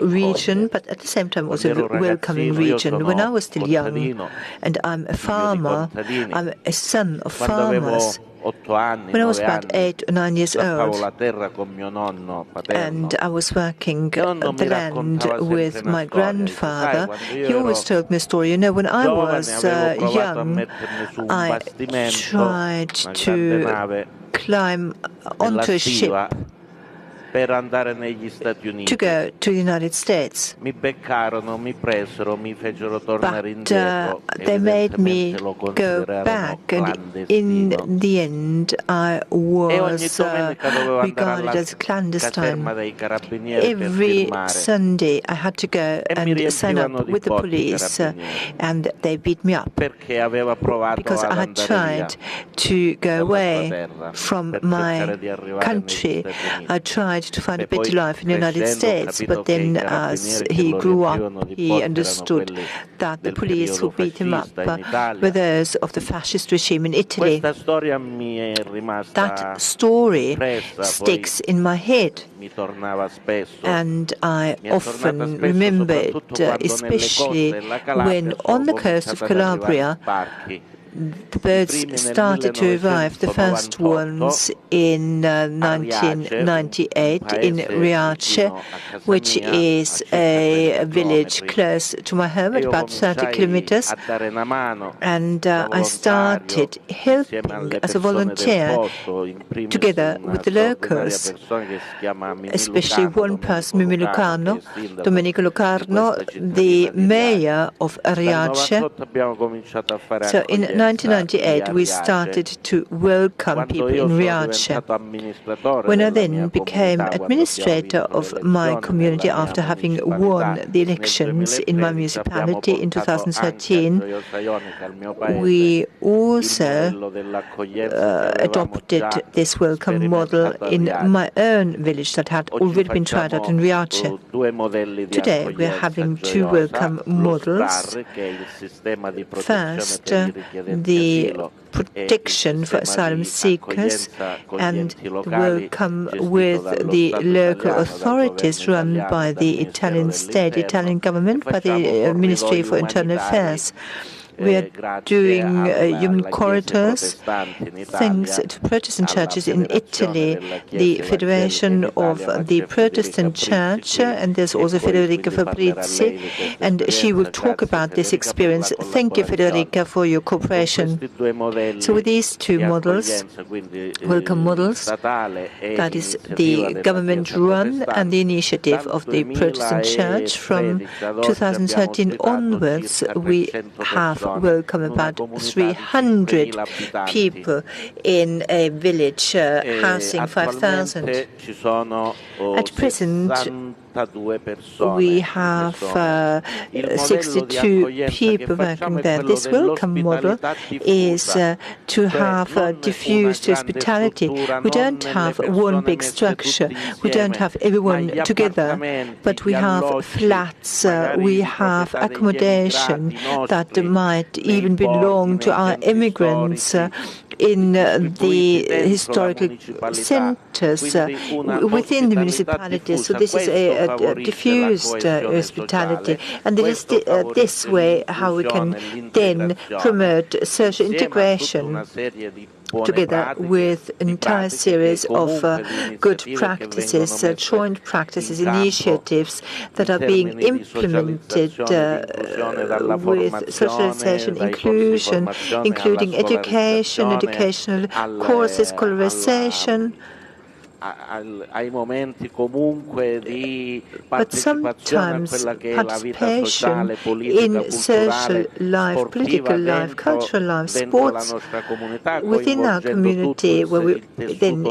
region, but at the same time also a welcoming region. When I was still young, and I'm a farmer, I'm a son of farmers. When I was about 8 or 9 years old, and I was working the land with my grandfather, he always told me a story. You know, when I was young, I tried to climb onto a ship to go to the United States. But they made me go back, and in the end I was regarded as clandestine. Every Sunday I had to go and sign up with the police, and they beat me up because I had tried to go away from my country. I tried to find a better life in the United States, but then as he grew up, he understood that the police who beat him up were those of the fascist regime in Italy. That story sticks in my head, and I often remember it, especially when on the coast of Calabria the boats started to arrive, the first ones in 1998 in Riace, which is a village close to my home, at about 30 kilometers. And I started helping as a volunteer together with the locals, especially one person, Domenico Locarno, the mayor of Riace. So in 1998 we started to welcome people in Riace. When I then became administrator of my community after having won the elections in my municipality in 2013, we also adopted this welcome model in my own village that had already been tried out in Riace. Today we are having two welcome models. First, the protection for asylum seekers and welcome with the local authorities run by the Italian state, Italian government, by the Ministry for Internal Affairs. We are doing human corridors thanks to Protestant churches in Italy, the Federation of the Protestant Church, and there's also Federica Fabrizi, and she will talk about this experience. Thank you, Federica, for your cooperation. So with these two models, welcome models, that is the government-run and the initiative of the Protestant Church, from 2013 onwards, we have welcome about 300 people in a village housing 5,000. At present, we have 62 people working there. This welcome model is to have diffused hospitality. We don't have one big structure. We don't have everyone together, but we have flats. We have accommodation that might even belong to our immigrants in the historical centers within the municipalities. So this is a diffused hospitality, and it is this way how we can then promote social integration together with an entire series of good practices, joint practices, initiatives that are being implemented with socialization, inclusion, including education, educational courses, colorization. But sometimes participation in social life, political life, cultural life, sports within our community, where we then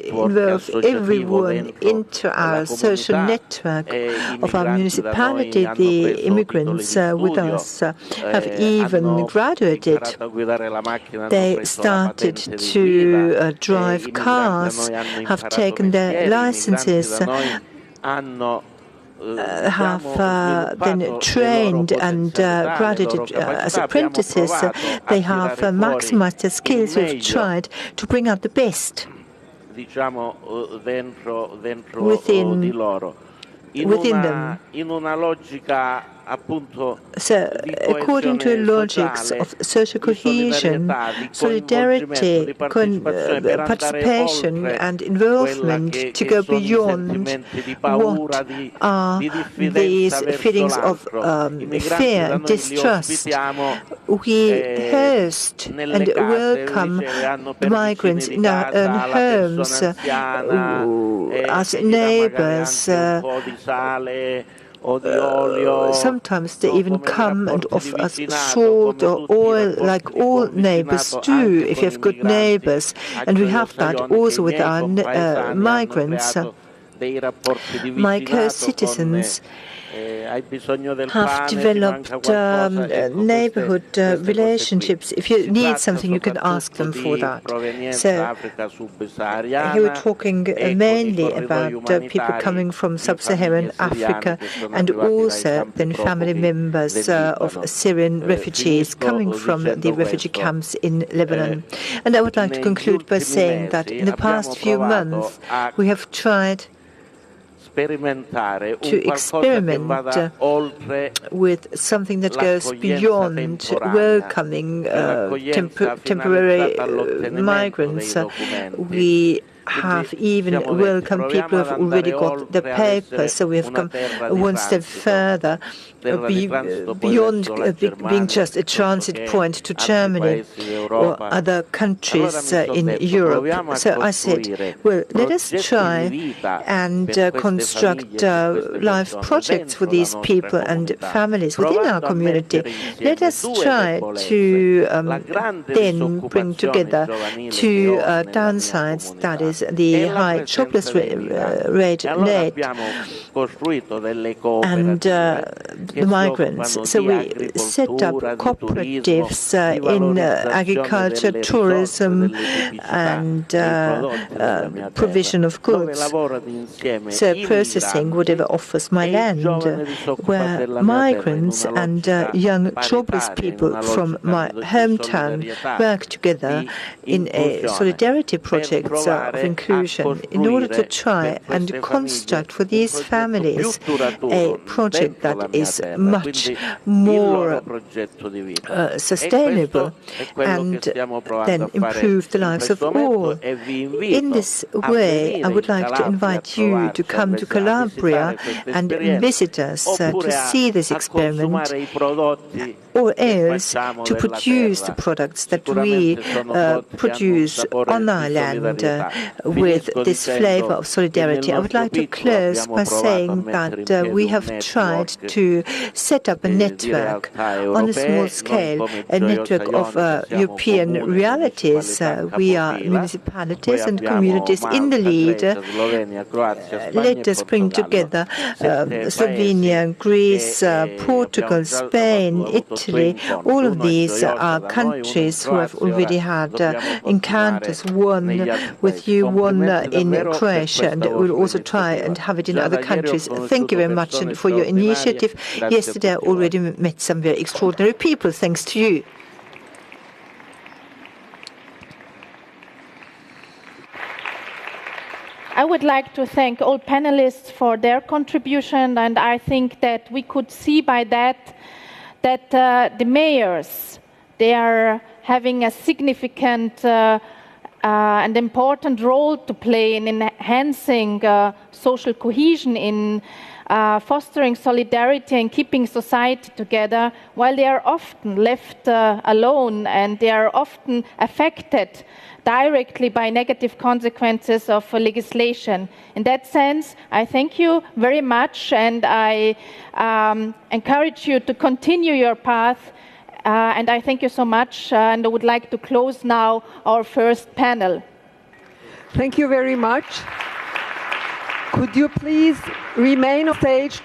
involve everyone into our social network of our municipality. The immigrants with us have even graduated. They started to drive cars, have taken their licenses, have then trained and graduated as apprentices. They have maximized their skills. We've tried to bring out the best within them. So, according to the logics of social cohesion, solidarity, participation and involvement to go beyond what are these feelings of fear and distrust, we host and welcome the migrants in our own homes as neighbors. Sometimes they even come and offer us salt or oil, like all neighbors do, if you have good neighbors. And we have that also with our migrants. My co-citizens have developed neighborhood relationships. If you need something, you can ask them for that. So here we're talking mainly about people coming from sub-Saharan Africa, and also then family members of Syrian refugees coming from the refugee camps in Lebanon. And I would like to conclude by saying that in the past few months we have tried with something that goes beyond welcoming temporary migrants. We have even welcomed people who have already got the papers, so we have come one step further beyond being just a transit point to Germany or other countries in Europe. So I said, well, let us try and construct life projects for these people and families within our community. Let us try to then bring together two downsides, that is the high jobless rate and the migrants. So we set up cooperatives in agriculture, tourism, and provision of goods. So processing whatever offers my land, where migrants and young jobless people from my hometown work together in a solidarity project of inclusion in order to try and construct for these families a project that is much more sustainable and then improve the lives of all. In this way, I would like to invite you to come to Calabria and visit us to see this experiment, or else to produce the products that we produce on our land with this flavor of solidarity. I would like to close by saying that we have tried to set up a network on a small scale, a network of European realities. We are municipalities and communities in the lead. Let us bring together Slovenia, Greece, Portugal, Spain, Italy. All of these are countries who have already had encounters, one with you, one in Croatia, and we'll also try and have it in other countries. Thank you very much for your initiative. Yesterday I already met some very extraordinary people, thanks to you. I would like to thank all panelists for their contribution, and I think that we could see by that the mayors, they are having a significant and important role to play in enhancing social cohesion, in fostering solidarity and keeping society together, while they are often left alone and they are often affected directly by negative consequences of legislation. In that sense, I thank you very much, and I encourage you to continue your path. And I thank you so much, and I would like to close now our first panel. Thank you very much. Could you please remain on stage?